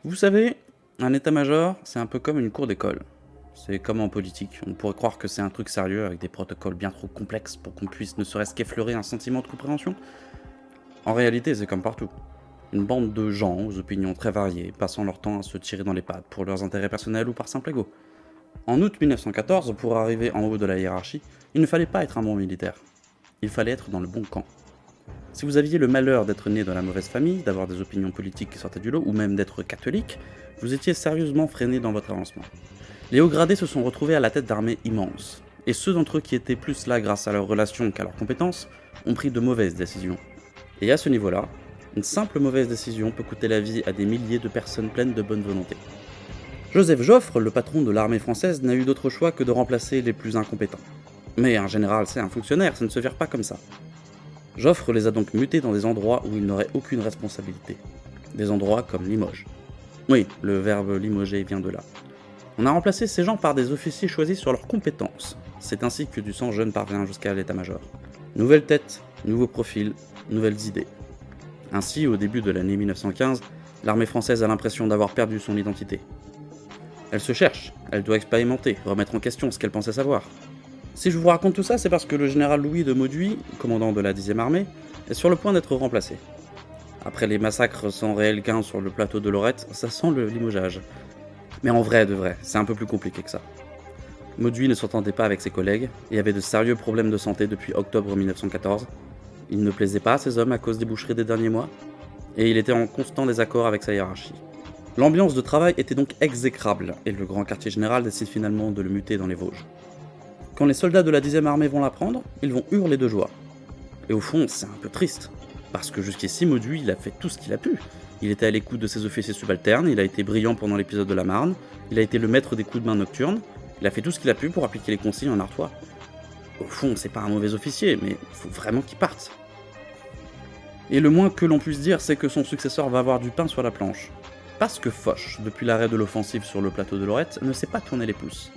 Vous savez, un état-major, c'est un peu comme une cour d'école. C'est comme en politique. On pourrait croire que c'est un truc sérieux avec des protocoles bien trop complexes pour qu'on puisse ne serait-ce qu'effleurer un sentiment de compréhension. En réalité, c'est comme partout. Une bande de gens aux opinions très variées, passant leur temps à se tirer dans les pattes pour leurs intérêts personnels ou par simple ego. En août 1914, pour arriver en haut de la hiérarchie, il ne fallait pas être un bon militaire. Il fallait être dans le bon camp. Si vous aviez le malheur d'être né dans la mauvaise famille, d'avoir des opinions politiques qui sortaient du lot, ou même d'être catholique, vous étiez sérieusement freiné dans votre avancement. Les hauts gradés se sont retrouvés à la tête d'armées immenses, et ceux d'entre eux qui étaient plus là grâce à leurs relations qu'à leurs compétences, ont pris de mauvaises décisions. Et à ce niveau-là, une simple mauvaise décision peut coûter la vie à des milliers de personnes pleines de bonne volonté. Joseph Joffre, le patron de l'armée française, n'a eu d'autre choix que de remplacer les plus incompétents. Mais un général, c'est un fonctionnaire, ça ne se vire pas comme ça. Joffre les a donc mutés dans des endroits où ils n'auraient aucune responsabilité. Des endroits comme Limoges. Oui, le verbe limoger vient de là. On a remplacé ces gens par des officiers choisis sur leurs compétences. C'est ainsi que du sang jeune parvient jusqu'à l'état-major. Nouvelle tête, nouveau profil, nouvelles idées. Ainsi, au début de l'année 1915, l'armée française a l'impression d'avoir perdu son identité. Elle se cherche, elle doit expérimenter, remettre en question ce qu'elle pensait savoir. Si je vous raconte tout ça, c'est parce que le général Louis de Mauduit, commandant de la 10e armée, est sur le point d'être remplacé. Après les massacres sans réel gain sur le plateau de Lorette, ça sent le limogeage. Mais en vrai de vrai, c'est un peu plus compliqué que ça. Mauduit ne s'entendait pas avec ses collègues et avait de sérieux problèmes de santé depuis octobre 1914. Il ne plaisait pas à ses hommes à cause des boucheries des derniers mois, et il était en constant désaccord avec sa hiérarchie. L'ambiance de travail était donc exécrable, et le grand quartier général décide finalement de le muter dans les Vosges. Quand les soldats de la 10e armée vont l'apprendre, ils vont hurler de joie. Et au fond, c'est un peu triste, parce que jusqu'ici, Mauduit, il a fait tout ce qu'il a pu. Il était à l'écoute de ses officiers subalternes, il a été brillant pendant l'épisode de la Marne, il a été le maître des coups de main nocturnes, il a fait tout ce qu'il a pu pour appliquer les consignes en Artois. Au fond, c'est pas un mauvais officier, mais faut vraiment qu'il parte. Et le moins que l'on puisse dire, c'est que son successeur va avoir du pain sur la planche. Parce que Foch, depuis l'arrêt de l'offensive sur le plateau de Lorette, ne sait pas tourner les pouces.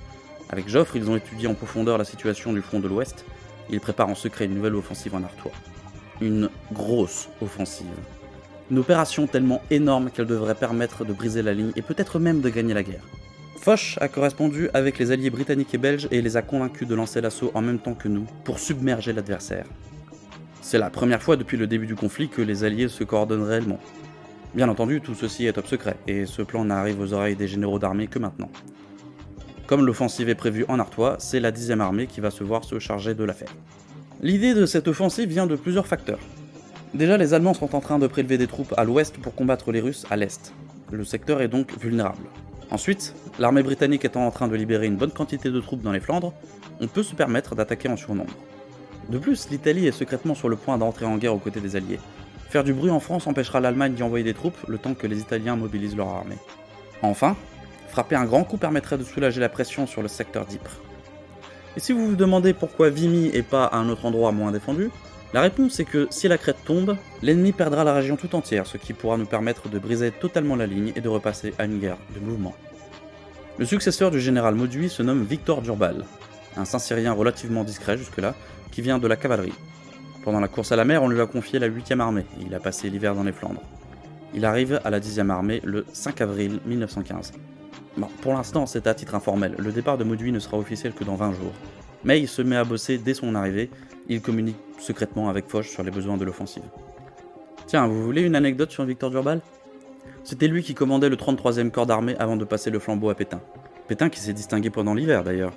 Avec Joffre, ils ont étudié en profondeur la situation du front de l'Ouest. Ils préparent en secret une nouvelle offensive en Artois. Une grosse offensive. Une opération tellement énorme qu'elle devrait permettre de briser la ligne et peut-être même de gagner la guerre. Foch a correspondu avec les alliés britanniques et belges et les a convaincus de lancer l'assaut en même temps que nous pour submerger l'adversaire. C'est la première fois depuis le début du conflit que les alliés se coordonnent réellement. Bien entendu, tout ceci est top secret, et ce plan n'arrive aux oreilles des généraux d'armée que maintenant. Comme l'offensive est prévue en Artois, c'est la 10e armée qui va se voir se charger de l'affaire. L'idée de cette offensive vient de plusieurs facteurs. Déjà, les Allemands sont en train de prélever des troupes à l'ouest pour combattre les Russes à l'est. Le secteur est donc vulnérable. Ensuite, l'armée britannique étant en train de libérer une bonne quantité de troupes dans les Flandres, on peut se permettre d'attaquer en surnombre. De plus, l'Italie est secrètement sur le point d'entrer en guerre aux côtés des Alliés. Faire du bruit en France empêchera l'Allemagne d'y envoyer des troupes le temps que les Italiens mobilisent leur armée. Enfin, frapper un grand coup permettrait de soulager la pression sur le secteur d'Ypres. Et si vous vous demandez pourquoi Vimy et pas un autre endroit moins défendu, la réponse est que si la crête tombe, l'ennemi perdra la région tout entière, ce qui pourra nous permettre de briser totalement la ligne et de repasser à une guerre de mouvement. Le successeur du général Mauduit se nomme Victor Durbal, un Saint-Cyrien relativement discret jusque-là, qui vient de la cavalerie. Pendant la course à la mer, on lui a confié la 8e armée, et il a passé l'hiver dans les Flandres. Il arrive à la 10e armée le 5 avril 1915. Bon, pour l'instant, c'est à titre informel, le départ de Mauduit ne sera officiel que dans 20 jours. Mais il se met à bosser dès son arrivée, il communique secrètement avec Foch sur les besoins de l'offensive. Tiens, vous voulez une anecdote sur Victor Durbal ? C'était lui qui commandait le 33e corps d'armée avant de passer le flambeau à Pétain. Pétain qui s'est distingué pendant l'hiver d'ailleurs.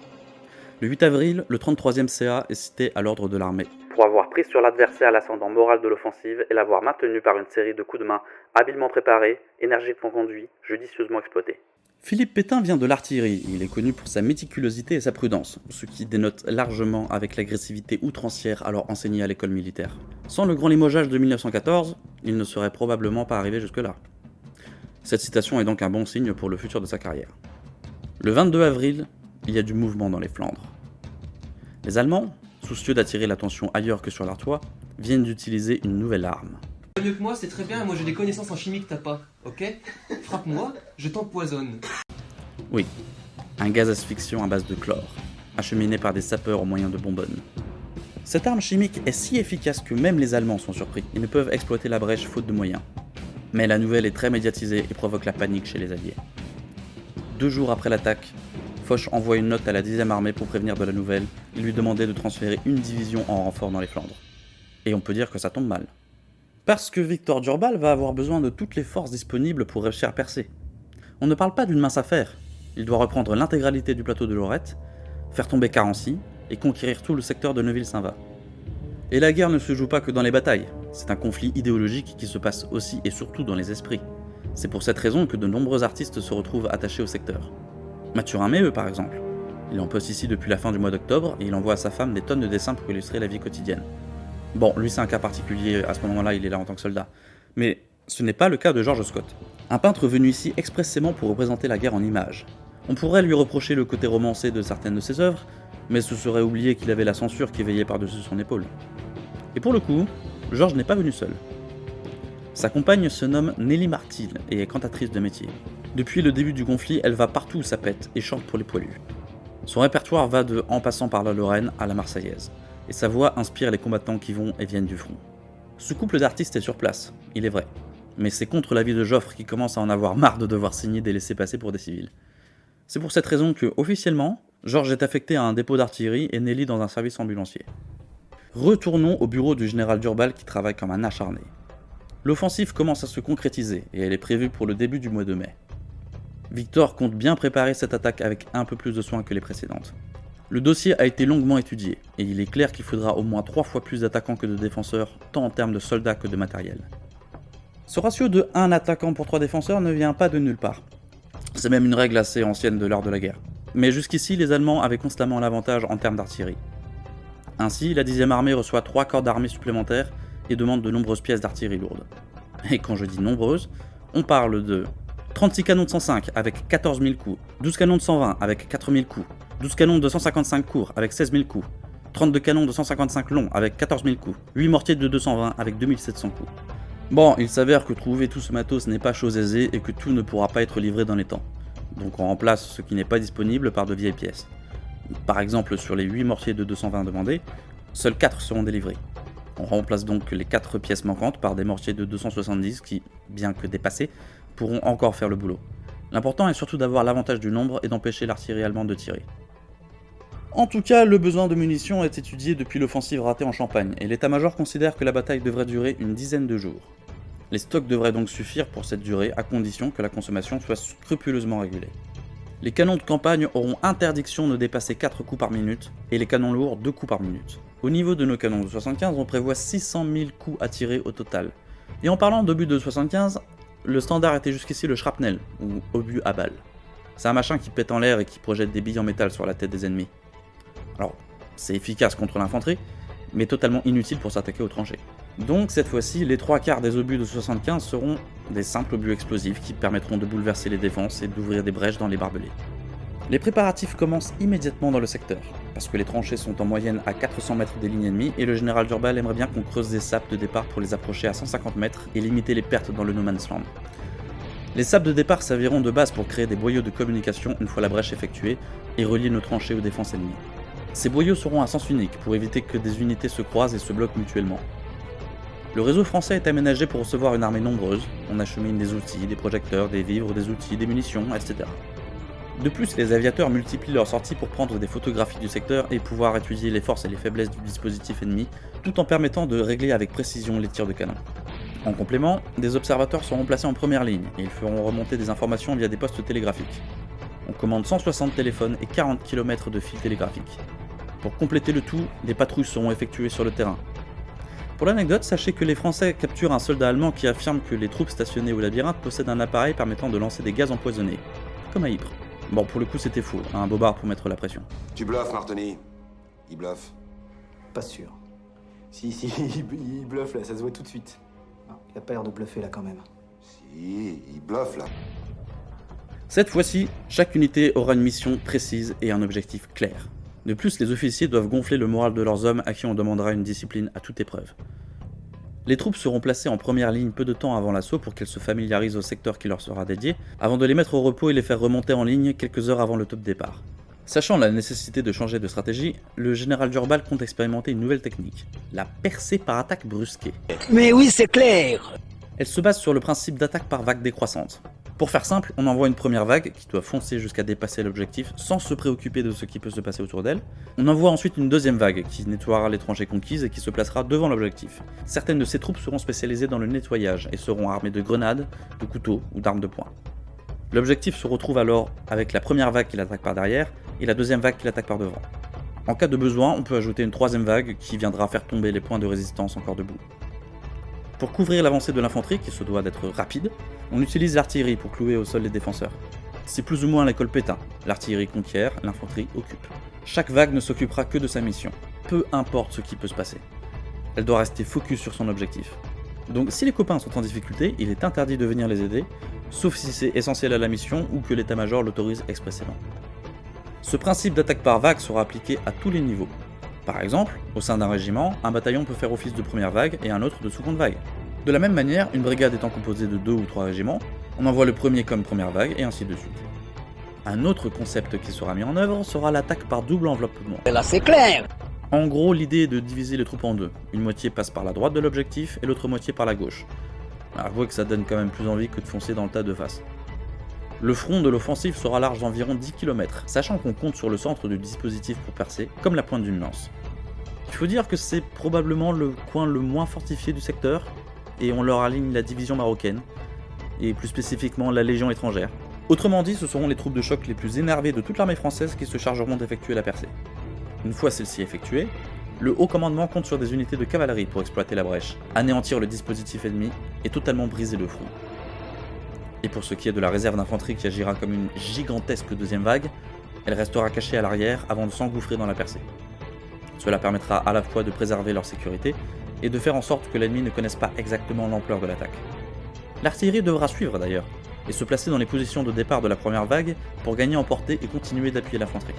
Le 8 avril, le 33e CA est cité à l'ordre de l'armée, pour avoir pris sur l'adversaire l'ascendant moral de l'offensive et l'avoir maintenu par une série de coups de main habilement préparés, énergiquement conduits, judicieusement exploités. Philippe Pétain vient de l'artillerie, il est connu pour sa méticulosité et sa prudence, ce qui dénote largement avec l'agressivité outrancière alors enseignée à l'école militaire. Sans le grand limogeage de 1914, il ne serait probablement pas arrivé jusque-là. Cette citation est donc un bon signe pour le futur de sa carrière. Le 22 avril, il y a du mouvement dans les Flandres. Les Allemands, soucieux d'attirer l'attention ailleurs que sur l'Artois, viennent d'utiliser une nouvelle arme. Mieux que moi, c'est très bien, moi j'ai des connaissances en chimie que t'as pas, ok ? Frappe-moi, je t'empoisonne. Oui, un gaz asphyxiant à base de chlore, acheminé par des sapeurs au moyen de bonbonnes. Cette arme chimique est si efficace que même les Allemands sont surpris et ne peuvent exploiter la brèche faute de moyens. Mais la nouvelle est très médiatisée et provoque la panique chez les Alliés. 2 jours après l'attaque, Foch envoie une note à la 10e armée pour prévenir de la nouvelle et lui demander de transférer une division en renfort dans les Flandres. Et on peut dire que ça tombe mal. Parce que Victor Durbal va avoir besoin de toutes les forces disponibles pour réussir à percer. On ne parle pas d'une mince affaire. Il doit reprendre l'intégralité du plateau de Lorette, faire tomber Carency et conquérir tout le secteur de Neuville-Saint-Va. Et la guerre ne se joue pas que dans les batailles, c'est un conflit idéologique qui se passe aussi et surtout dans les esprits. C'est pour cette raison que de nombreux artistes se retrouvent attachés au secteur. Mathurin Méheux par exemple. Il en poste ici depuis la fin du mois d'octobre et il envoie à sa femme des tonnes de dessins pour illustrer la vie quotidienne. Bon, lui c'est un cas particulier, à ce moment-là il est là en tant que soldat. Mais ce n'est pas le cas de George Scott. Un peintre venu ici expressément pour représenter la guerre en images. On pourrait lui reprocher le côté romancé de certaines de ses œuvres, mais ce serait oublier qu'il avait la censure qui veillait par-dessus son épaule. Et pour le coup, Georges n'est pas venu seul. Sa compagne se nomme Nelly Martil et est cantatrice de métier. Depuis le début du conflit, elle va partout où ça pète et chante pour les poilus. Son répertoire va de En passant par la Lorraine à la Marseillaise, et sa voix inspire les combattants qui vont et viennent du front. Ce couple d'artistes est sur place, il est vrai, mais c'est contre l'avis de Joffre qui commence à en avoir marre de devoir signer des laissez-passer pour des civils. C'est pour cette raison que, officiellement, Georges est affecté à un dépôt d'artillerie et Nelly dans un service ambulancier. Retournons au bureau du général Durbal qui travaille comme un acharné. L'offensive commence à se concrétiser et elle est prévue pour le début du mois de mai. Victor compte bien préparer cette attaque avec un peu plus de soin que les précédentes. Le dossier a été longuement étudié et il est clair qu'il faudra au moins 3 fois plus d'attaquants que de défenseurs, tant en termes de soldats que de matériel. Ce ratio de 1 attaquant pour 3 défenseurs ne vient pas de nulle part. C'est même une règle assez ancienne de l'art de la guerre. Mais jusqu'ici, les Allemands avaient constamment l'avantage en termes d'artillerie. Ainsi, la 10e armée reçoit 3 corps d'armée supplémentaires et demande de nombreuses pièces d'artillerie lourde. Et quand je dis nombreuses, on parle de 36 canons de 105 avec 14 000 coups, 12 canons de 120 avec 4 000 coups, 12 canons de 155 courts avec 16 000 coups, 32 canons de 155 longs avec 14 000 coups, 8 mortiers de 220 avec 2700 coups. Bon, il s'avère que trouver tout ce matos n'est pas chose aisée et que tout ne pourra pas être livré dans les temps. Donc on remplace ce qui n'est pas disponible par de vieilles pièces. Par exemple, sur les 8 mortiers de 220 demandés, seuls 4 seront délivrés. On remplace donc les 4 pièces manquantes par des mortiers de 270 qui, bien que dépassés, pourront encore faire le boulot. L'important est surtout d'avoir l'avantage du nombre et d'empêcher l'artillerie allemande de tirer. En tout cas, le besoin de munitions est étudié depuis l'offensive ratée en Champagne, et l'état-major considère que la bataille devrait durer une dizaine de jours. Les stocks devraient donc suffire pour cette durée, à condition que la consommation soit scrupuleusement régulée. Les canons de campagne auront interdiction de dépasser 4 coups par minute, et les canons lourds 2 coups par minute. Au niveau de nos canons de 75, on prévoit 600 000 coups à tirer au total. Et en parlant d'obus de 75, le standard était jusqu'ici le shrapnel, ou obus à balles. C'est un machin qui pète en l'air et qui projette des billes en métal sur la tête des ennemis. Alors, c'est efficace contre l'infanterie, mais totalement inutile pour s'attaquer aux tranchées. Donc cette fois-ci, les 3/4 des obus de 75 seront des simples obus explosifs qui permettront de bouleverser les défenses et d'ouvrir des brèches dans les barbelés. Les préparatifs commencent immédiatement dans le secteur, parce que les tranchées sont en moyenne à 400 mètres des lignes ennemies et le général Durbal aimerait bien qu'on creuse des sapes de départ pour les approcher à 150 mètres et limiter les pertes dans le no man's land. Les sapes de départ serviront de base pour créer des boyaux de communication une fois la brèche effectuée et relier nos tranchées aux défenses ennemies. Ces boyaux seront à sens unique pour éviter que des unités se croisent et se bloquent mutuellement. Le réseau français est aménagé pour recevoir une armée nombreuse, on achemine des outils, des projecteurs, des vivres, des outils, des munitions, etc. De plus, les aviateurs multiplient leurs sorties pour prendre des photographies du secteur et pouvoir étudier les forces et les faiblesses du dispositif ennemi, tout en permettant de régler avec précision les tirs de canon. En complément, des observateurs seront placés en première ligne et ils feront remonter des informations via des postes télégraphiques. On commande 160 téléphones et 40 km de fils télégraphiques. Pour compléter le tout, des patrouilles seront effectuées sur le terrain. Pour l'anecdote, sachez que les Français capturent un soldat allemand qui affirme que les troupes stationnées au labyrinthe possèdent un appareil permettant de lancer des gaz empoisonnés, comme à Ypres. Bon, pour le coup, c'était faux, un bobard pour mettre la pression. Tu bluffes, Martoni. Il bluffe. Pas sûr. Si, il bluffe là, ça se voit tout de suite. Non, il a pas l'air de bluffer là quand même. Si, il bluffe là. Cette fois-ci, chaque unité aura une mission précise et un objectif clair. De plus, les officiers doivent gonfler le moral de leurs hommes à qui on demandera une discipline à toute épreuve. Les troupes seront placées en première ligne peu de temps avant l'assaut pour qu'elles se familiarisent au secteur qui leur sera dédié, avant de les mettre au repos et les faire remonter en ligne quelques heures avant le top départ. Sachant la nécessité de changer de stratégie, le général Durbal compte expérimenter une nouvelle technique, la percée par attaque brusquée. Mais oui, c'est clair. Elle se base sur le principe d'attaque par vague décroissante. Pour faire simple, on envoie une première vague qui doit foncer jusqu'à dépasser l'objectif sans se préoccuper de ce qui peut se passer autour d'elle. On envoie ensuite une deuxième vague qui nettoiera les tranchées conquises et qui se placera devant l'objectif. Certaines de ces troupes seront spécialisées dans le nettoyage et seront armées de grenades, de couteaux ou d'armes de poing. L'objectif se retrouve alors avec la première vague qui l'attaque par derrière et la deuxième vague qui l'attaque par devant. En cas de besoin, on peut ajouter une troisième vague qui viendra faire tomber les points de résistance encore debout. Pour couvrir l'avancée de l'infanterie, qui se doit d'être rapide, on utilise l'artillerie pour clouer au sol les défenseurs. C'est plus ou moins l'école Pétain, l'artillerie conquiert, l'infanterie occupe. Chaque vague ne s'occupera que de sa mission, peu importe ce qui peut se passer. Elle doit rester focus sur son objectif. Donc si les copains sont en difficulté, il est interdit de venir les aider, sauf si c'est essentiel à la mission ou que l'état-major l'autorise expressément. Ce principe d'attaque par vague sera appliqué à tous les niveaux. Par exemple, au sein d'un régiment, un bataillon peut faire office de première vague et un autre de seconde vague. De la même manière, une brigade étant composée de 2 ou 3 régiments, on envoie le premier comme première vague et ainsi de suite. Un autre concept qui sera mis en œuvre sera l'attaque par double enveloppement. Là c'est clair. En gros, l'idée est de diviser les troupes en deux. Une moitié passe par la droite de l'objectif et l'autre moitié par la gauche. Avouez que ça donne quand même plus envie que de foncer dans le tas de face. Le front de l'offensive sera large d'environ 10 km, sachant qu'on compte sur le centre du dispositif pour percer, comme la pointe d'une lance. Il faut dire que c'est probablement le coin le moins fortifié du secteur, et on leur aligne la division marocaine, et plus spécifiquement la Légion étrangère. Autrement dit, ce seront les troupes de choc les plus énervées de toute l'armée française qui se chargeront d'effectuer la percée. Une fois celle-ci effectuée, le haut commandement compte sur des unités de cavalerie pour exploiter la brèche, anéantir le dispositif ennemi et totalement briser le front. Et pour ce qui est de la réserve d'infanterie qui agira comme une gigantesque deuxième vague, elle restera cachée à l'arrière avant de s'engouffrer dans la percée. Cela permettra à la fois de préserver leur sécurité et de faire en sorte que l'ennemi ne connaisse pas exactement l'ampleur de l'attaque. L'artillerie devra suivre d'ailleurs, et se placer dans les positions de départ de la première vague pour gagner en portée et continuer d'appuyer l'infanterie.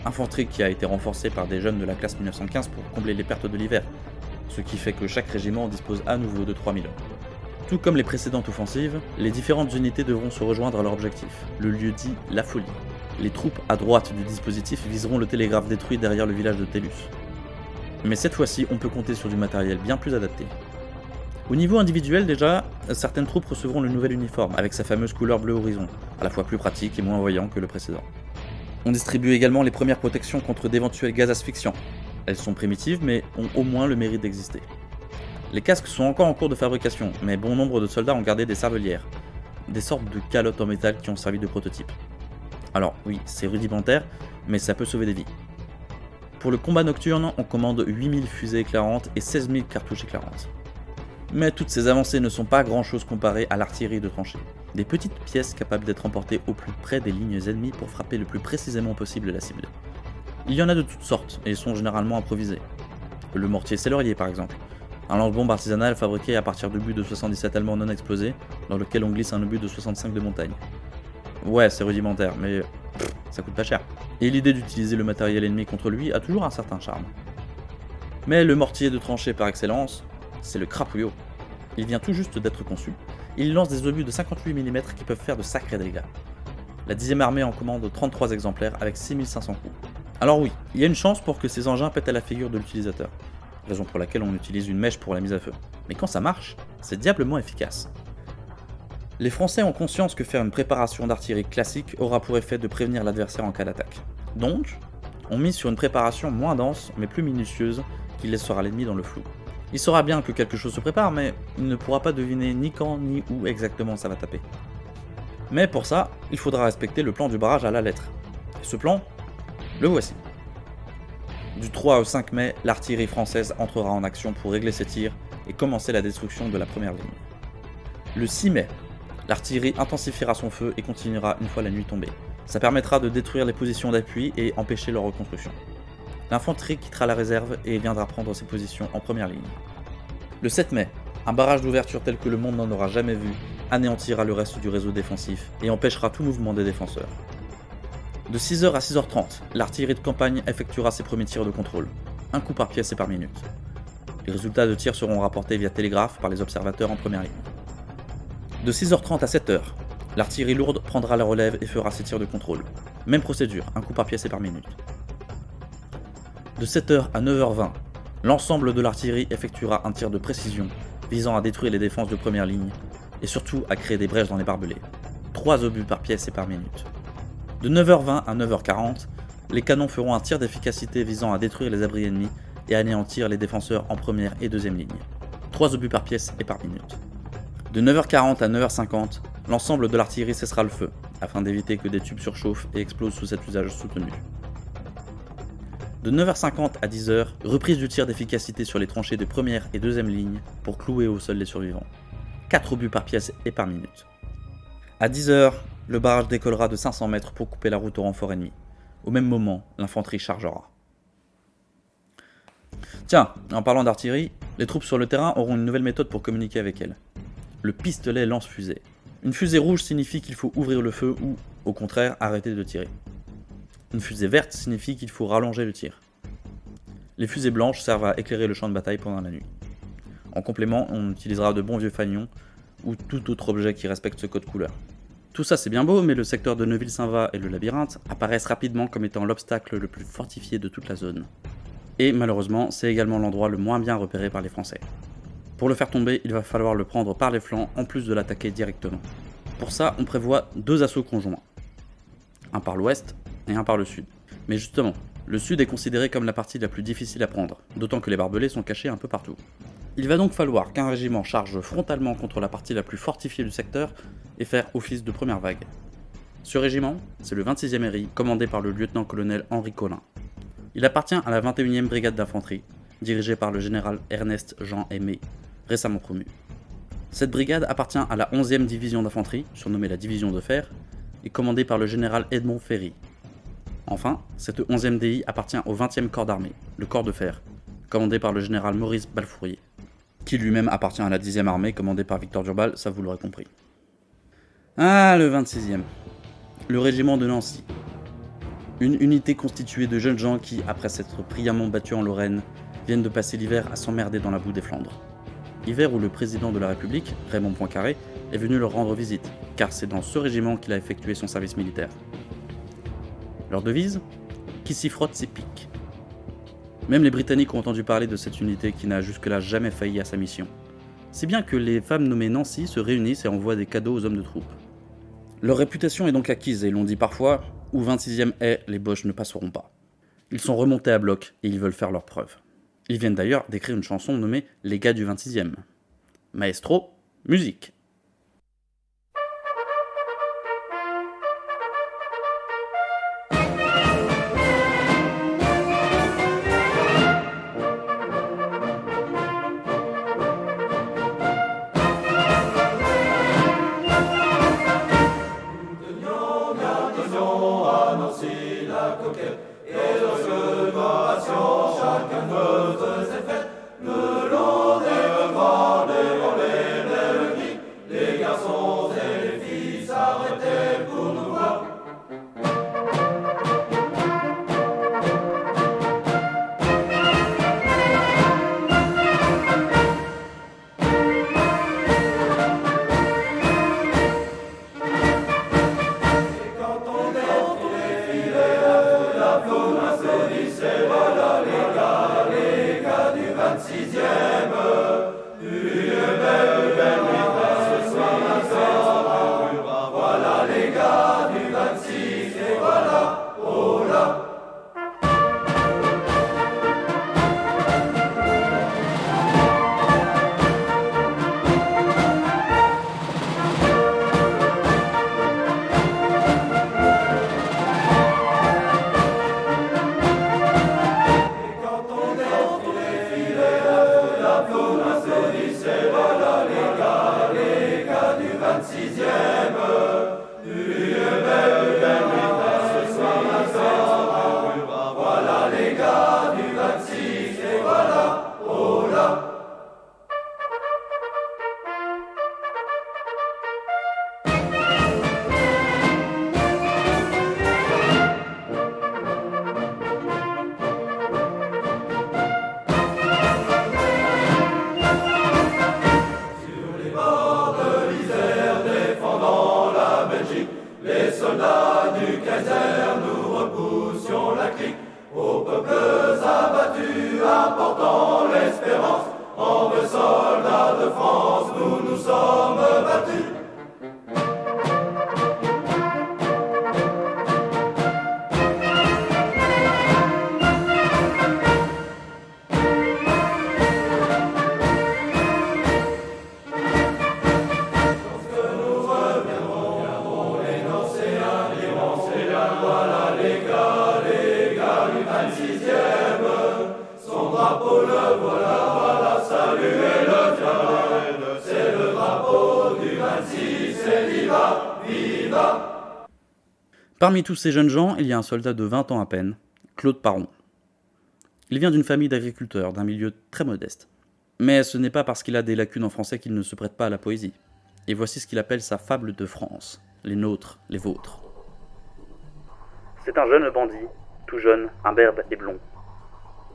Infanterie qui a été renforcée par des jeunes de la classe 1915 pour combler les pertes de l'hiver, ce qui fait que chaque régiment dispose à nouveau de 3000 hommes. Tout comme les précédentes offensives, les différentes unités devront se rejoindre à leur objectif, le lieu dit la folie. Les troupes à droite du dispositif viseront le télégraphe détruit derrière le village de Tellus. Mais cette fois-ci, on peut compter sur du matériel bien plus adapté. Au niveau individuel déjà, certaines troupes recevront le nouvel uniforme, avec sa fameuse couleur bleu horizon, à la fois plus pratique et moins voyant que le précédent. On distribue également les premières protections contre d'éventuels gaz asphyxiants. Elles sont primitives, mais ont au moins le mérite d'exister. Les casques sont encore en cours de fabrication, mais bon nombre de soldats ont gardé des cervelières, des sortes de calottes en métal qui ont servi de prototype. Alors oui, c'est rudimentaire, mais ça peut sauver des vies. Pour le combat nocturne, on commande 8000 fusées éclairantes et 16 000 cartouches éclairantes. Mais toutes ces avancées ne sont pas grand chose comparées à l'artillerie de tranchée. Des petites pièces capables d'être emportées au plus près des lignes ennemies pour frapper le plus précisément possible la cible. Il y en a de toutes sortes et sont généralement improvisées. Le mortier Sellerier par exemple, un lance-bombe artisanal fabriqué à partir d'obus de 77 allemands non explosés, dans lequel on glisse un obus de 65 de montagne. Ouais, c'est rudimentaire, mais ça coûte pas cher. Et l'idée d'utiliser le matériel ennemi contre lui a toujours un certain charme. Mais le mortier de tranchée par excellence, c'est le crapouillot. Il vient tout juste d'être conçu. Il lance des obus de 58 mm qui peuvent faire de sacrés dégâts. La 10e armée en commande 33 exemplaires avec 6500 coups. Alors oui, il y a une chance pour que ces engins pètent à la figure de l'utilisateur, raison pour laquelle on utilise une mèche pour la mise à feu. Mais quand ça marche, c'est diablement efficace. Les Français ont conscience que faire une préparation d'artillerie classique aura pour effet de prévenir l'adversaire en cas d'attaque. Donc, on mise sur une préparation moins dense mais plus minutieuse qui laissera l'ennemi dans le flou. Il saura bien que quelque chose se prépare, mais il ne pourra pas deviner ni quand ni où exactement ça va taper. Mais pour ça, il faudra respecter le plan du barrage à la lettre. Et ce plan, le voici. Du 3 au 5 mai, l'artillerie française entrera en action pour régler ses tirs et commencer la destruction de la première ligne. Le 6 mai, l'artillerie intensifiera son feu et continuera une fois la nuit tombée. Ça permettra de détruire les positions d'appui et empêcher leur reconstruction. L'infanterie quittera la réserve et viendra prendre ses positions en première ligne. Le 7 mai, un barrage d'ouverture tel que le monde n'en aura jamais vu anéantira le reste du réseau défensif et empêchera tout mouvement des défenseurs. De 6h à 6h30, l'artillerie de campagne effectuera ses premiers tirs de contrôle, un coup par pièce et par minute. Les résultats de tir seront rapportés via télégraphe par les observateurs en première ligne. De 6h30 à 7h, l'artillerie lourde prendra la relève et fera ses tirs de contrôle. Même procédure, un coup par pièce et par minute. De 7h à 9h20, l'ensemble de l'artillerie effectuera un tir de précision visant à détruire les défenses de première ligne, et surtout à créer des brèches dans les barbelés. 3 obus par pièce et par minute. De 9h20 à 9h40, les canons feront un tir d'efficacité visant à détruire les abris ennemis et à anéantir les défenseurs en première et deuxième ligne. 3 obus par pièce et par minute. De 9h40 à 9h50, l'ensemble de l'artillerie cessera le feu, afin d'éviter que des tubes surchauffent et explosent sous cet usage soutenu. De 9h50 à 10h, reprise du tir d'efficacité sur les tranchées de première et deuxième ligne pour clouer au sol les survivants. 4 obus par pièce et par minute. À 10h, le barrage décollera de 500 mètres pour couper la route au renfort ennemi. Au même moment, l'infanterie chargera. Tiens, en parlant d'artillerie, les troupes sur le terrain auront une nouvelle méthode pour communiquer avec elle. Le pistolet lance-fusée. Une fusée rouge signifie qu'il faut ouvrir le feu ou, au contraire, arrêter de tirer. Une fusée verte signifie qu'il faut rallonger le tir. Les fusées blanches servent à éclairer le champ de bataille pendant la nuit. En complément, on utilisera de bons vieux fanions ou tout autre objet qui respecte ce code couleur. Tout ça c'est bien beau, mais le secteur de Neuville-Saint-Va et le labyrinthe apparaissent rapidement comme étant l'obstacle le plus fortifié de toute la zone. Et malheureusement, c'est également l'endroit le moins bien repéré par les Français. Pour le faire tomber, il va falloir le prendre par les flancs en plus de l'attaquer directement. Pour ça, on prévoit 2 assauts conjoints. Un par l'ouest et un par le sud. Mais justement, le sud est considéré comme la partie la plus difficile à prendre, d'autant que les barbelés sont cachés un peu partout. Il va donc falloir qu'un régiment charge frontalement contre la partie la plus fortifiée du secteur et faire office de première vague. Ce régiment, c'est le 26e RI, commandé par le lieutenant-colonel Henri Collin. Il appartient à la 21e brigade d'infanterie, dirigée par le général Ernest Jean Aimé, récemment promu. Cette brigade appartient à la 11e division d'infanterie, surnommée la division de fer, et commandée par le général Edmond Ferry. Enfin, cette 11e DI appartient au 20e corps d'armée, le corps de fer, commandé par le général Maurice Balfourier, qui lui-même appartient à la 10e armée, commandée par Victor Durbal, ça vous l'aurez compris. Ah, le 26e. Le régiment de Nancy. Une unité constituée de jeunes gens qui, après s'être brillamment battus en Lorraine, viennent de passer l'hiver à s'emmerder dans la boue des Flandres. Hiver où le président de la République, Raymond Poincaré, est venu leur rendre visite, car c'est dans ce régiment qu'il a effectué son service militaire. Leur devise ? Qui s'y frotte s'y pique. Même les Britanniques ont entendu parler de cette unité qui n'a jusque-là jamais failli à sa mission. Si bien que les femmes nommées Nancy se réunissent et envoient des cadeaux aux hommes de troupe. Leur réputation est donc acquise et l'on dit parfois « où 26e est, les Boches ne passeront pas ». Ils sont remontés à bloc et ils veulent faire leurs preuves. Ils viennent d'ailleurs d'écrire une chanson nommée « Les gars du 26e ». Maestro, musique. Parmi tous ces jeunes gens, il y a un soldat de 20 ans à peine, Claude Parron. Il vient d'une famille d'agriculteurs, d'un milieu très modeste. Mais ce n'est pas parce qu'il a des lacunes en français qu'il ne se prête pas à la poésie. Et voici ce qu'il appelle sa fable de France, les nôtres, les vôtres. C'est un jeune bandit, tout jeune, imberbe et blond.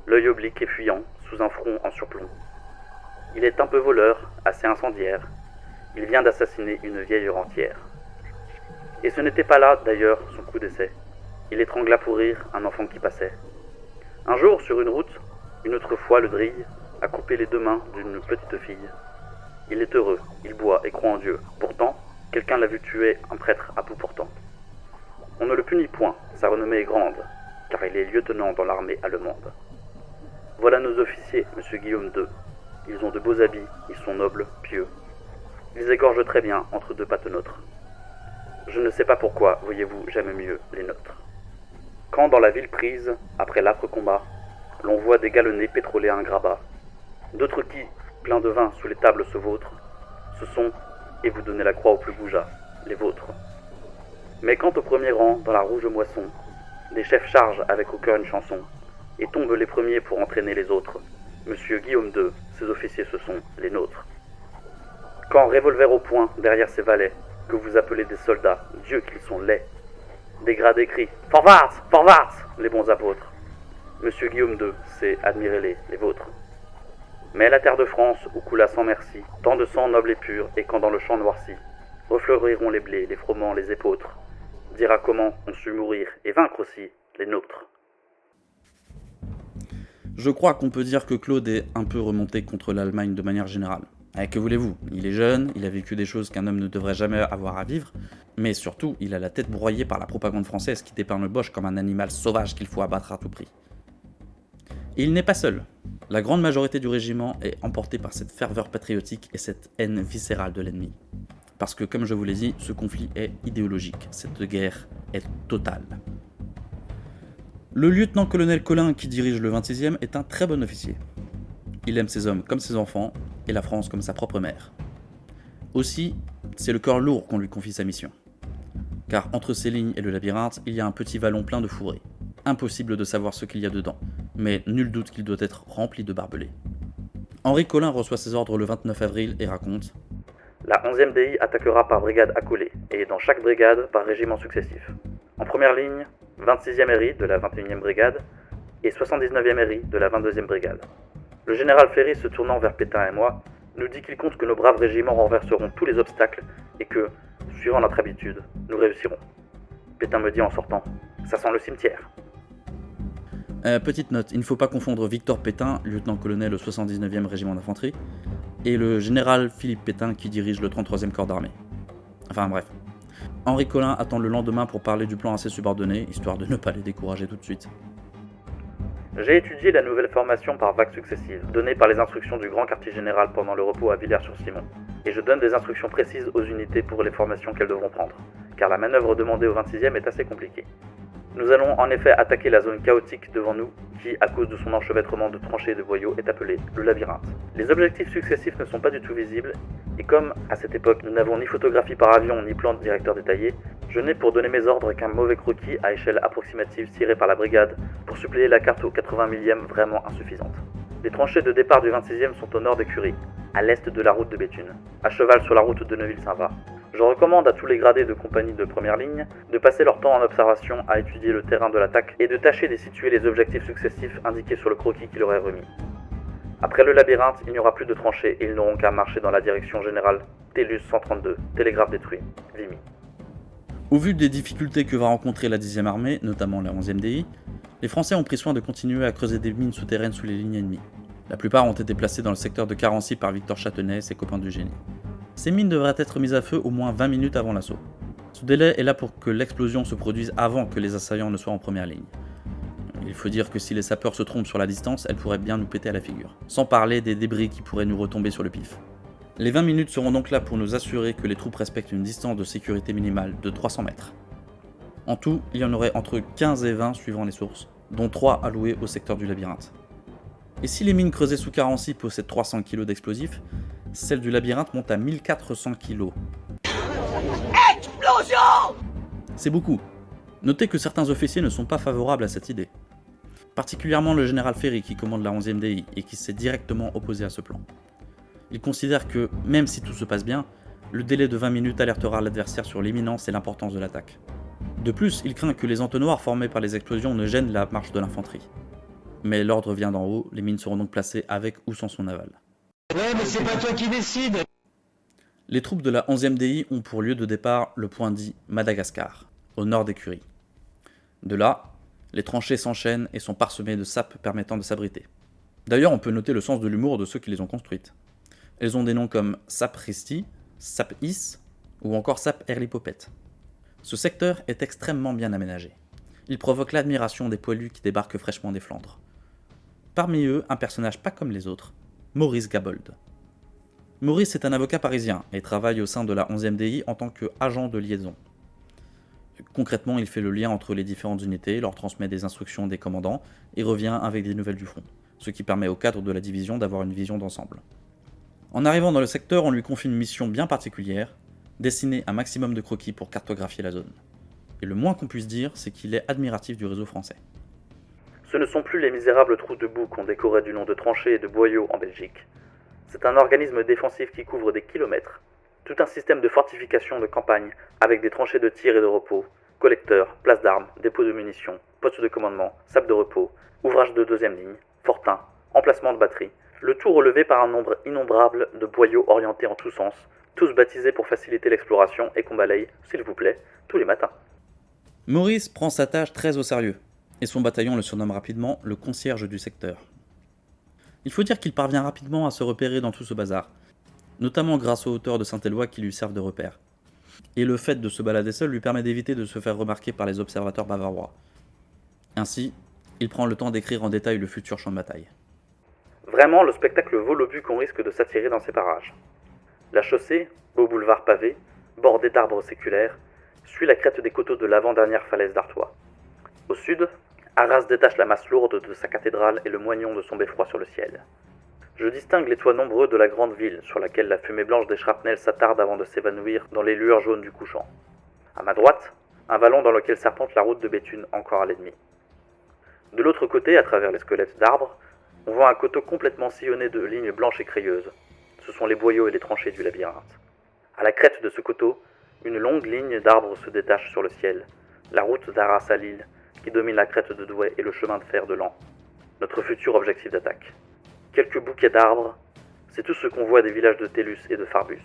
L'œil oblique et fuyant, sous un front en surplomb. Il est un peu voleur, assez incendiaire. Il vient d'assassiner une vieille rentière. Et ce n'était pas là, d'ailleurs, son coup d'essai. Il étrangla pour rire un enfant qui passait. Un jour, sur une route, une autre fois le drille a coupé les deux mains d'une petite fille. Il est heureux, il boit et croit en Dieu. Pourtant, quelqu'un l'a vu tuer un prêtre à bout portant. On ne le punit point, sa renommée est grande, car il est lieutenant dans l'armée allemande. Voilà nos officiers, monsieur Guillaume II. Ils ont de beaux habits, ils sont nobles, pieux. Ils égorgent très bien entre deux pattes nôtres. Je ne sais pas pourquoi, voyez-vous, j'aime mieux les nôtres. Quand dans la ville prise, après l'âpre combat, l'on voit des galonnés pétroler un grabat, d'autres qui, pleins de vin sous les tables se vautrent, ce sont, et vous donnez la croix au plus goujat, les vôtres. Mais quand au premier rang, dans la rouge moisson, des chefs chargent avec au cœur une chanson, et tombent les premiers pour entraîner les autres, monsieur Guillaume II, ses officiers ce sont les nôtres. Quand, revolver au poing, derrière ses valets, que vous appelez des soldats, Dieu qu'ils sont laids, des gradés crient « Forwards, forwards !» les bons apôtres. Monsieur Guillaume II, c'est admirez-les, les vôtres. Mais la terre de France, où coula sans merci, tant de sang noble et pur, et quand dans le champ noirci, refleuriront les blés, les froment, les épôtres, dira comment on sut mourir, et vaincre aussi, les nôtres. Je crois qu'on peut dire que Claude est un peu remonté contre l'Allemagne de manière générale. Que voulez-vous, il est jeune, il a vécu des choses qu'un homme ne devrait jamais avoir à vivre, mais surtout, il a la tête broyée par la propagande française qui dépeint le Boche comme un animal sauvage qu'il faut abattre à tout prix. Et il n'est pas seul. La grande majorité du régiment est emportée par cette ferveur patriotique et cette haine viscérale de l'ennemi. Parce que, comme je vous l'ai dit, ce conflit est idéologique, cette guerre est totale. Le lieutenant-colonel Collin, qui dirige le 26e, est un très bon officier. Il aime ses hommes comme ses enfants, et la France comme sa propre mère. Aussi, c'est le cœur lourd qu'on lui confie sa mission. Car entre ces lignes et le labyrinthe, il y a un petit vallon plein de fourrés. Impossible de savoir ce qu'il y a dedans, mais nul doute qu'il doit être rempli de barbelés. Henri Collin reçoit ses ordres le 29 avril et raconte « La 11e DI attaquera par brigade accolée, et dans chaque brigade par régiment successif. En première ligne, 26e RI de la 21e brigade et 79e RI de la 22e brigade. Le général Ferry, se tournant vers Pétain et moi, nous dit qu'il compte que nos braves régiments renverseront tous les obstacles et que, suivant notre habitude, nous réussirons. Pétain me dit en sortant « Ça sent le cimetière !» Petite note, il ne faut pas confondre Victor Pétain, lieutenant-colonel au 79e régiment d'infanterie, et le général Philippe Pétain qui dirige le 33e corps d'armée. Enfin bref. Henri Collin attend le lendemain pour parler du plan à ses subordonnés, histoire de ne pas les décourager tout de suite. J'ai étudié la nouvelle formation par vagues successives, donnée par les instructions du grand quartier général pendant le repos à Villers-sur-Simon. Et je donne des instructions précises aux unités pour les formations qu'elles devront prendre, car la manœuvre demandée au 26e est assez compliquée. Nous allons en effet attaquer la zone chaotique devant nous, qui, à cause de son enchevêtrement de tranchées et de boyaux, est appelée le labyrinthe. Les objectifs successifs ne sont pas du tout visibles, et comme, à cette époque, nous n'avons ni photographie par avion ni plan de directeur détaillé, je n'ai pour donner mes ordres qu'un mauvais croquis à échelle approximative tiré par la brigade pour suppléer la carte au 80 millième vraiment insuffisante. Les tranchées de départ du 26e sont au nord d'Écurie, à l'est de la route de Béthune, à cheval sur la route de Neuville-Saint-Var. Je recommande à tous les gradés de compagnie de première ligne de passer leur temps en observation à étudier le terrain de l'attaque et de tâcher de situer les objectifs successifs indiqués sur le croquis qui leur est remis. Après le labyrinthe, il n'y aura plus de tranchées et ils n'auront qu'à marcher dans la direction générale Télus 132, télégraphe détruit, Vimy. Au vu des difficultés que va rencontrer la 10e armée, notamment la 11e DI, les Français ont pris soin de continuer à creuser des mines souterraines sous les lignes ennemies. La plupart ont été placées dans le secteur de Carency par Victor Châtenay et ses copains du génie. Ces mines devraient être mises à feu au moins 20 minutes avant l'assaut. Ce délai est là pour que l'explosion se produise avant que les assaillants ne soient en première ligne. Il faut dire que si les sapeurs se trompent sur la distance, elles pourraient bien nous péter à la figure. Sans parler des débris qui pourraient nous retomber sur le pif. Les 20 minutes seront donc là pour nous assurer que les troupes respectent une distance de sécurité minimale de 300 mètres. En tout, il y en aurait entre 15 et 20 suivant les sources, dont 3 alloués au secteur du labyrinthe. Et si les mines creusées sous Carency possèdent 300 kg d'explosifs, celles du labyrinthe montent à 1400 kg. Explosion! C'est beaucoup. Notez que certains officiers ne sont pas favorables à cette idée. Particulièrement le général Ferry qui commande la 11e DI et qui s'est directement opposé à ce plan. Il considère que, même si tout se passe bien, le délai de 20 minutes alertera l'adversaire sur l'imminence et l'importance de l'attaque. De plus, il craint que les entonnoirs formés par les explosions ne gênent la marche de l'infanterie. Mais l'ordre vient d'en haut, les mines seront donc placées avec ou sans son aval. Ouais, mais c'est pas toi qui décide. Les troupes de la 11e DI ont pour lieu de départ le point dit Madagascar, au nord d'écuries. De là, les tranchées s'enchaînent et sont parsemées de sapes permettant de s'abriter. D'ailleurs, on peut noter le sens de l'humour de ceux qui les ont construites. Elles ont des noms comme Sap Risti, Sap Is ou encore Sap Erlipopette. Ce secteur est extrêmement bien aménagé. Il provoque l'admiration des poilus qui débarquent fraîchement des Flandres. Parmi eux, un personnage pas comme les autres, Maurice Gabold. Maurice est un avocat parisien et travaille au sein de la 11e DI en tant qu'agent de liaison. Concrètement, il fait le lien entre les différentes unités, leur transmet des instructions des commandants et revient avec des nouvelles du front, ce qui permet au cadre de la division d'avoir une vision d'ensemble. En arrivant dans le secteur, on lui confie une mission bien particulière, dessiner un maximum de croquis pour cartographier la zone. Et le moins qu'on puisse dire, c'est qu'il est admiratif du réseau français. Ce ne sont plus les misérables trous de boue qu'on décorait du nom de tranchées et de boyaux en Belgique. C'est un organisme défensif qui couvre des kilomètres. Tout un système de fortification de campagne, avec des tranchées de tir et de repos, collecteurs, places d'armes, dépôts de munitions, postes de commandement, sables de repos, ouvrages de deuxième ligne, fortins, emplacements de batteries, le tout relevé par un nombre innombrable de boyaux orientés en tous sens, tous baptisés pour faciliter l'exploration et qu'on balaye, s'il vous plaît, tous les matins. Maurice prend sa tâche très au sérieux, et son bataillon le surnomme rapidement le concierge du secteur. Il faut dire qu'il parvient rapidement à se repérer dans tout ce bazar, notamment grâce aux hauteurs de Saint-Éloi qui lui servent de repère. Et le fait de se balader seul lui permet d'éviter de se faire remarquer par les observateurs bavarois. Ainsi, il prend le temps d'écrire en détail le futur champ de bataille. Vraiment, le spectacle vaut l'obus qu'on risque de s'attirer dans ces parages. La chaussée, beau boulevard pavé, bordé d'arbres séculaires, suit la crête des coteaux de l'avant-dernière falaise d'Artois. Au sud, Arras détache la masse lourde de sa cathédrale et le moignon de son beffroi sur le ciel. Je distingue les toits nombreux de la grande ville, sur laquelle la fumée blanche des shrapnels s'attarde avant de s'évanouir dans les lueurs jaunes du couchant. À ma droite, un vallon dans lequel serpente la route de Béthune encore à l'ennemi. De l'autre côté, à travers les squelettes d'arbres, on voit un coteau complètement sillonné de lignes blanches et crayeuses. Ce sont les boyaux et les tranchées du labyrinthe. À la crête de ce coteau, une longue ligne d'arbres se détache sur le ciel, la route d'Arras à Lille, qui domine la crête de Douai et le chemin de fer de Laon, notre futur objectif d'attaque. Quelques bouquets d'arbres, c'est tout ce qu'on voit des villages de Tellus et de Farbus.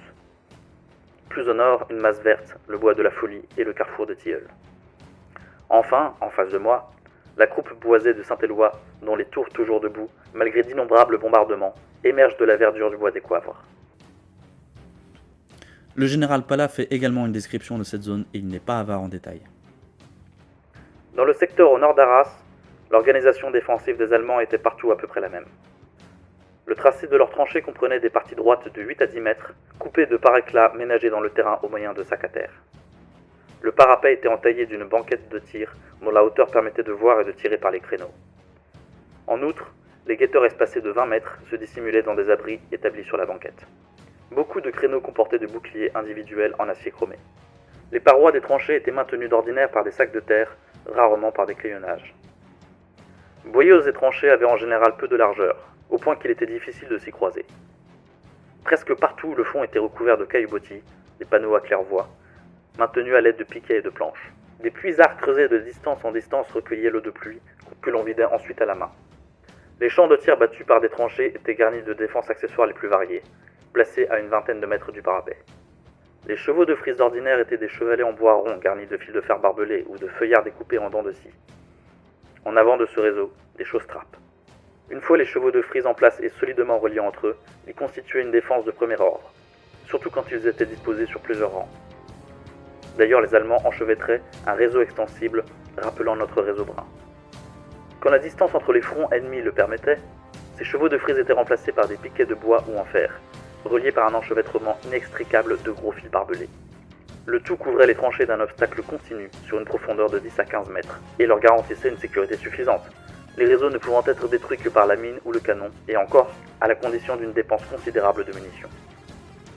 Plus au nord, une masse verte, le bois de la Folie et le carrefour de Tilleuls. Enfin, en face de moi, la croupe boisée de Saint-Éloi, dont les tours toujours debout, malgré d'innombrables bombardements, émergent de la verdure du bois des Coivres. Le général Pala fait également une description de cette zone et il n'est pas avare en détail. Dans le secteur au nord d'Arras, l'organisation défensive des Allemands était partout à peu près la même. Le tracé de leurs tranchées comprenait des parties droites de 8 à 10 mètres, coupées de par-éclats ménagés dans le terrain au moyen de sacs à terre. Le parapet était entaillé d'une banquette de tir dont la hauteur permettait de voir et de tirer par les créneaux. En outre, les guetteurs espacés de 20 mètres se dissimulaient dans des abris établis sur la banquette. Beaucoup de créneaux comportaient de boucliers individuels en acier chromé. Les parois des tranchées étaient maintenues d'ordinaire par des sacs de terre, rarement par des crayonnages. Boyaux et tranchées avaient en général peu de largeur, au point qu'il était difficile de s'y croiser. Presque partout, le fond était recouvert de caillebotis, des panneaux à claire-voie, maintenus à l'aide de piquets et de planches. Des puisards creusés de distance en distance recueillaient l'eau de pluie, que l'on vidait ensuite à la main. Les champs de tir battus par des tranchées étaient garnis de défenses accessoires les plus variées, placés à une vingtaine de mètres du parapet. Les chevaux de frise d'ordinaire étaient des chevalets en bois rond garnis de fils de fer barbelés ou de feuillards découpés en dents de scie. En avant de ce réseau, des chausses-trappes. Une fois les chevaux de frise en place et solidement reliés entre eux, ils constituaient une défense de premier ordre, surtout quand ils étaient disposés sur plusieurs rangs. D'ailleurs, les Allemands enchevêtraient un réseau extensible rappelant notre réseau brun. Quand la distance entre les fronts ennemis le permettait, ces chevaux de frise étaient remplacés par des piquets de bois ou en fer, reliés par un enchevêtrement inextricable de gros fils barbelés. Le tout couvrait les tranchées d'un obstacle continu sur une profondeur de 10 à 15 mètres et leur garantissait une sécurité suffisante, les réseaux ne pouvant être détruits que par la mine ou le canon, et encore à la condition d'une dépense considérable de munitions.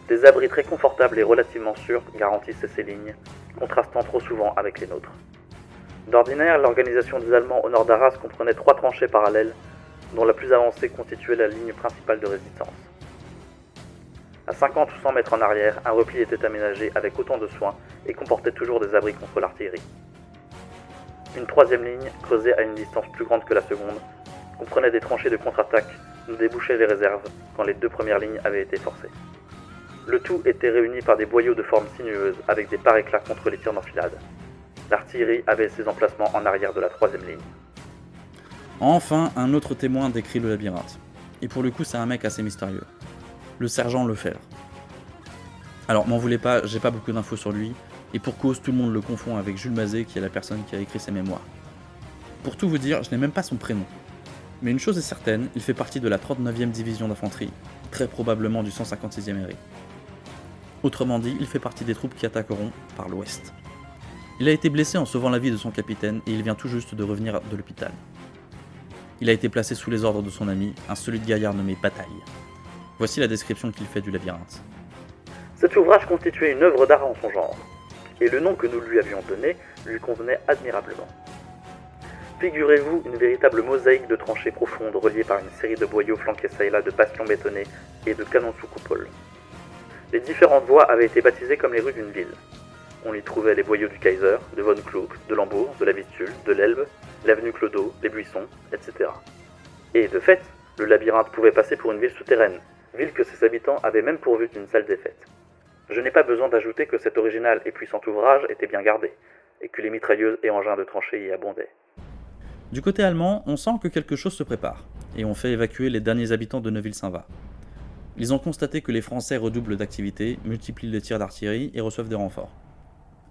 Des abris très confortables et relativement sûrs garantissaient ces lignes, contrastant trop souvent avec les nôtres. D'ordinaire, l'organisation des Allemands au nord d'Arras comprenait 3 tranchées parallèles, dont la plus avancée constituait la ligne principale de résistance. À 50 ou 100 mètres en arrière, un repli était aménagé avec autant de soin et comportait toujours des abris contre l'artillerie. Une 3e ligne, creusée à une distance plus grande que la seconde, comprenait des tranchées de contre-attaque d'où débouchaient les réserves quand les 2 premières lignes avaient été forcées. Le tout était réuni par des boyaux de forme sinueuse avec des pare-éclats contre les tirs d'enfilade. L'artillerie avait ses emplacements en arrière de la 3e ligne. Enfin, un autre témoin décrit le labyrinthe. Et pour le coup, c'est un mec assez mystérieux. Le sergent Lefebvre. Alors, m'en voulez pas, j'ai pas beaucoup d'infos sur lui, et pour cause, tout le monde le confond avec Jules Mazet, qui est la personne qui a écrit ses mémoires. Pour tout vous dire, je n'ai même pas son prénom. Mais une chose est certaine, il fait partie de la 39e division d'infanterie, très probablement du 156e RI. Autrement dit, il fait partie des troupes qui attaqueront par l'ouest. Il a été blessé en sauvant la vie de son capitaine et il vient tout juste de revenir de l'hôpital. Il a été placé sous les ordres de son ami, un solide gaillard nommé Bataille. Voici la description qu'il fait du labyrinthe. Cet ouvrage constituait une œuvre d'art en son genre, et le nom que nous lui avions donné lui convenait admirablement. Figurez-vous une véritable mosaïque de tranchées profondes reliées par une série de boyaux flanqués çà et là de bastions bétonnés et de canons sous coupole. Les différentes voies avaient été baptisées comme les rues d'une ville. On y trouvait les boyaux du Kaiser, de Von Kluck, de Lambourg, de la Vistule, de l'Elbe, l'avenue Clodo, les Buissons, etc. Et de fait, le labyrinthe pouvait passer pour une ville souterraine, ville que ses habitants avaient même pourvue d'une salle des fêtes. Je n'ai pas besoin d'ajouter que cet original et puissant ouvrage était bien gardé, et que les mitrailleuses et engins de tranchées y abondaient. Du côté allemand, on sent que quelque chose se prépare, et on fait évacuer les derniers habitants de Neuville-Saint-Va. Ils ont constaté que les Français redoublent d'activité, multiplient les tirs d'artillerie et reçoivent des renforts.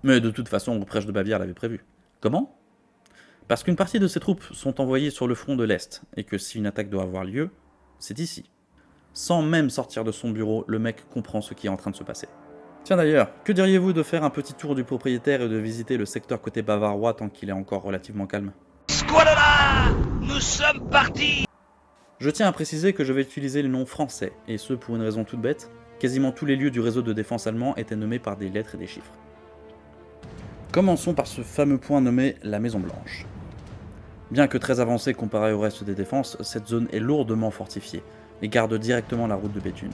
Mais de toute façon, Ruprecht de Bavière l'avait prévu. Comment ? Parce qu'une partie de ces troupes sont envoyées sur le front de l'Est, et que si une attaque doit avoir lieu, c'est ici. Sans même sortir de son bureau, le mec comprend ce qui est en train de se passer. Tiens d'ailleurs, que diriez-vous de faire un petit tour du propriétaire et de visiter le secteur côté bavarois tant qu'il est encore relativement calme ? Squadra, nous sommes partis. Je tiens à préciser que je vais utiliser le nom français, et ce pour une raison toute bête, quasiment tous les lieux du réseau de défense allemand étaient nommés par des lettres et des chiffres. Commençons par ce fameux point nommé la Maison Blanche. Bien que très avancée comparée au reste des défenses, cette zone est lourdement fortifiée, et garde directement la route de Béthune.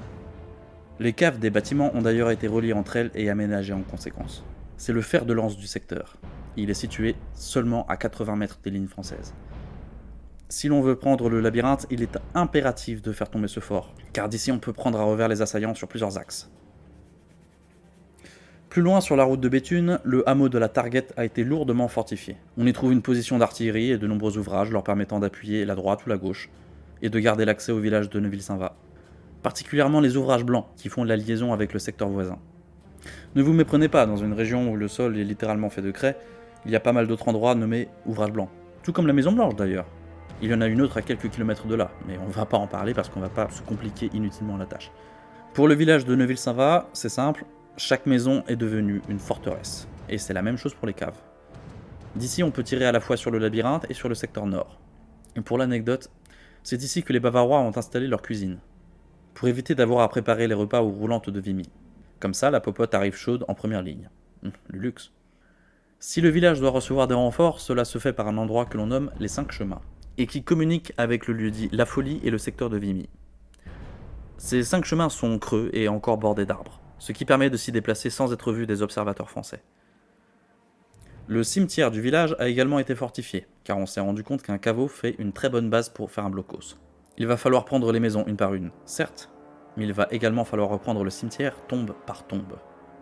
Les caves des bâtiments ont d'ailleurs été reliées entre elles et aménagées en conséquence. C'est le fer de lance du secteur. Il est situé seulement à 80 mètres des lignes françaises. Si l'on veut prendre le labyrinthe, il est impératif de faire tomber ce fort, car d'ici on peut prendre à revers les assaillants sur plusieurs axes. Plus loin sur la route de Béthune, le hameau de la Targuette a été lourdement fortifié. On y trouve une position d'artillerie et de nombreux ouvrages leur permettant d'appuyer la droite ou la gauche, et de garder l'accès au village de Neuville-Saint-Va. Particulièrement les ouvrages blancs qui font la liaison avec le secteur voisin. Ne vous méprenez pas, dans une région où le sol est littéralement fait de craie, il y a pas mal d'autres endroits nommés ouvrages blancs. Tout comme la Maison Blanche d'ailleurs. Il y en a une autre à quelques kilomètres de là, mais on va pas en parler parce qu'on va pas se compliquer inutilement la tâche. Pour le village de Neuville-Saint-Va, c'est simple, chaque maison est devenue une forteresse. Et c'est la même chose pour les caves. D'ici on peut tirer à la fois sur le labyrinthe et sur le secteur nord. Et pour l'anecdote, c'est ici que les Bavarois ont installé leur cuisine, pour éviter d'avoir à préparer les repas aux roulantes de Vimy. Comme ça, la popote arrive chaude en première ligne. Le luxe. Si le village doit recevoir des renforts, cela se fait par un endroit que l'on nomme les 5 chemins, et qui communique avec le lieu-dit La Folie et le secteur de Vimy. Ces 5 chemins sont creux et encore bordés d'arbres, ce qui permet de s'y déplacer sans être vu des observateurs français. Le cimetière du village a également été fortifié, car on s'est rendu compte qu'un caveau fait une très bonne base pour faire un blocos. Il va falloir prendre les maisons une par une, certes, mais il va également falloir reprendre le cimetière tombe par tombe.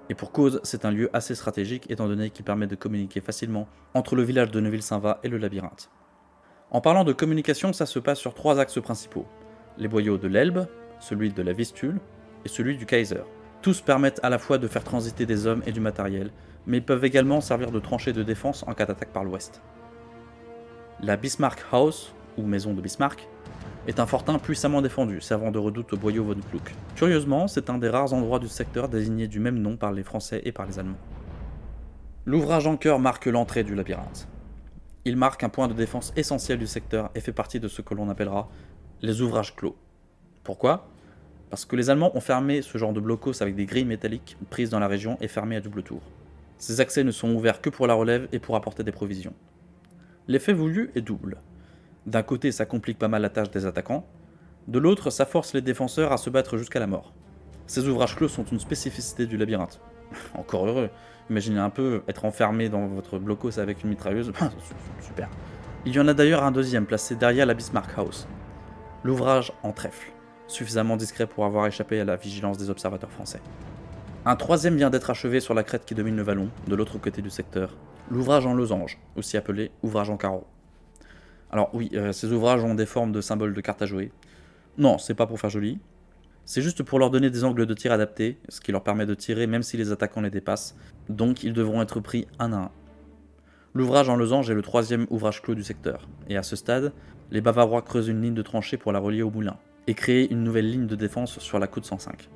Et pour cause, c'est un lieu assez stratégique étant donné qu'il permet de communiquer facilement entre le village de Neuville-Saint-Va et le labyrinthe. En parlant de communication, ça se passe sur 3 axes principaux. Les boyaux de l'Elbe, celui de la Vistule et celui du Kaiser. Tous permettent à la fois de faire transiter des hommes et du matériel, mais peuvent également servir de tranchée de défense en cas d'attaque par l'ouest. La Bismarck House, ou maison de Bismarck, est un fortin puissamment défendu, servant de redoute au boyau Von Kluck. Curieusement, c'est un des rares endroits du secteur désigné du même nom par les Français et par les Allemands. L'ouvrage en cœur marque l'entrée du labyrinthe. Il marque un point de défense essentiel du secteur et fait partie de ce que l'on appellera les ouvrages clos. Pourquoi ? Parce que les Allemands ont fermé ce genre de blocos avec des grilles métalliques prises dans la région et fermées à double tour. Ces accès ne sont ouverts que pour la relève et pour apporter des provisions. L'effet voulu est double. D'un côté, ça complique pas mal la tâche des attaquants, de l'autre, ça force les défenseurs à se battre jusqu'à la mort. Ces ouvrages clos sont une spécificité du labyrinthe. Encore heureux, imaginez un peu être enfermé dans votre blocos avec une mitrailleuse, super. Il y en a d'ailleurs un deuxième placé derrière la Bismarck House, l'ouvrage en trèfle, suffisamment discret pour avoir échappé à la vigilance des observateurs français. Un troisième vient d'être achevé sur la crête qui domine le vallon, de l'autre côté du secteur, l'ouvrage en losange, aussi appelé ouvrage en carreau. Alors oui, ces ouvrages ont des formes de symboles de cartes à jouer. Non, c'est pas pour faire joli. C'est juste pour leur donner des angles de tir adaptés, ce qui leur permet de tirer même si les attaquants les dépassent, donc ils devront être pris un à un. L'ouvrage en losange est le troisième ouvrage clos du secteur, et à ce stade, les Bavarois creusent une ligne de tranchée pour la relier au moulin, et créer une nouvelle ligne de défense sur la côte 105.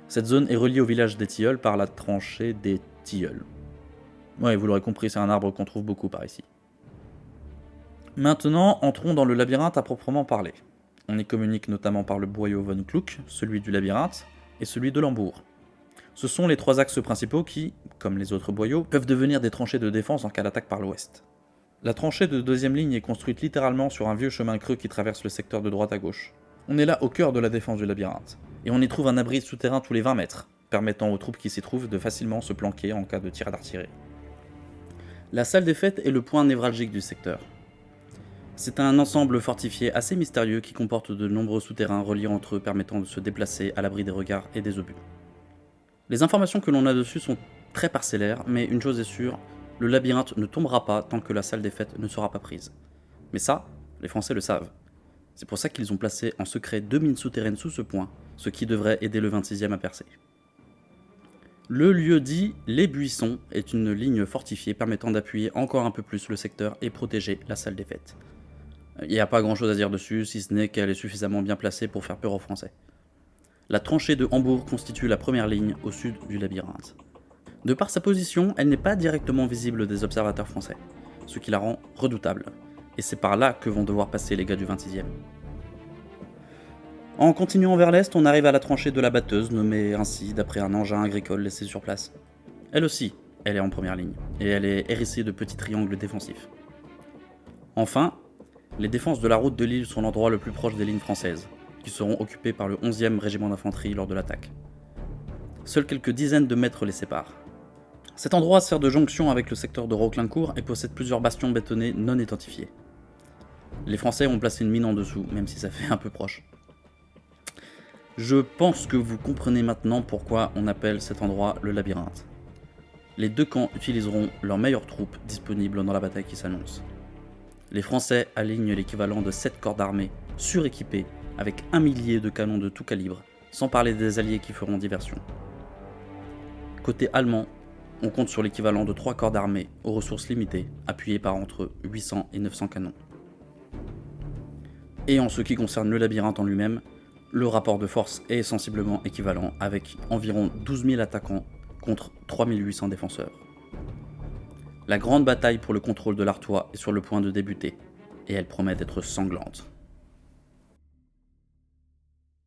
Cette zone est reliée au village des Tilleuls par la tranchée des Tilleuls. Ouais, vous l'aurez compris, c'est un arbre qu'on trouve beaucoup par ici. Maintenant, entrons dans le labyrinthe à proprement parler. On y communique notamment par le boyau von Kluck, celui du labyrinthe, et celui de l'Hambourg. Ce sont les trois axes principaux qui, comme les autres boyaux, peuvent devenir des tranchées de défense en cas d'attaque par l'ouest. La tranchée de deuxième ligne est construite littéralement sur un vieux chemin creux qui traverse le secteur de droite à gauche. On est là au cœur de la défense du labyrinthe, et on y trouve un abri souterrain tous les 20 mètres, permettant aux troupes qui s'y trouvent de facilement se planquer en cas de tir d'artillerie. La salle des fêtes est le point névralgique du secteur. C'est un ensemble fortifié assez mystérieux qui comporte de nombreux souterrains reliés entre eux permettant de se déplacer à l'abri des regards et des obus. Les informations que l'on a dessus sont très parcellaires, mais une chose est sûre, le labyrinthe ne tombera pas tant que la salle des fêtes ne sera pas prise. Mais ça, les Français le savent. C'est pour ça qu'ils ont placé en secret 2 mines souterraines sous ce point, ce qui devrait aider le 26e à percer. Le lieu dit Les Buissons est une ligne fortifiée permettant d'appuyer encore un peu plus le secteur et protéger la salle des fêtes. Il n'y a pas grand chose à dire dessus, si ce n'est qu'elle est suffisamment bien placée pour faire peur aux Français. La tranchée de Hambourg constitue la première ligne au sud du labyrinthe. De par sa position, elle n'est pas directement visible des observateurs français, ce qui la rend redoutable, et c'est par là que vont devoir passer les gars du 26e. En continuant vers l'est, on arrive à la tranchée de la batteuse, nommée ainsi d'après un engin agricole laissé sur place. Elle aussi, elle est en première ligne, et elle est hérissée de petits triangles défensifs. Enfin, les défenses de la route de Lille sont l'endroit le plus proche des lignes françaises, qui seront occupées par le 11e régiment d'infanterie lors de l'attaque. Seuls quelques dizaines de mètres les séparent. Cet endroit sert de jonction avec le secteur de Roclincourt et possède plusieurs bastions bétonnés non identifiés. Les Français ont placé une mine en dessous, même si ça fait un peu proche. Je pense que vous comprenez maintenant pourquoi on appelle cet endroit le labyrinthe. Les deux camps utiliseront leurs meilleures troupes disponibles dans la bataille qui s'annonce. Les Français alignent l'équivalent de 7 corps d'armée suréquipés avec 1 millier de canons de tout calibre, sans parler des alliés qui feront diversion. Côté allemand, on compte sur l'équivalent de 3 corps d'armée aux ressources limitées, appuyés par entre 800 et 900 canons. Et en ce qui concerne le labyrinthe en lui-même, le rapport de force est sensiblement équivalent, avec environ 12 000 attaquants contre 3 800 défenseurs. La grande bataille pour le contrôle de l'Artois est sur le point de débuter, et elle promet d'être sanglante.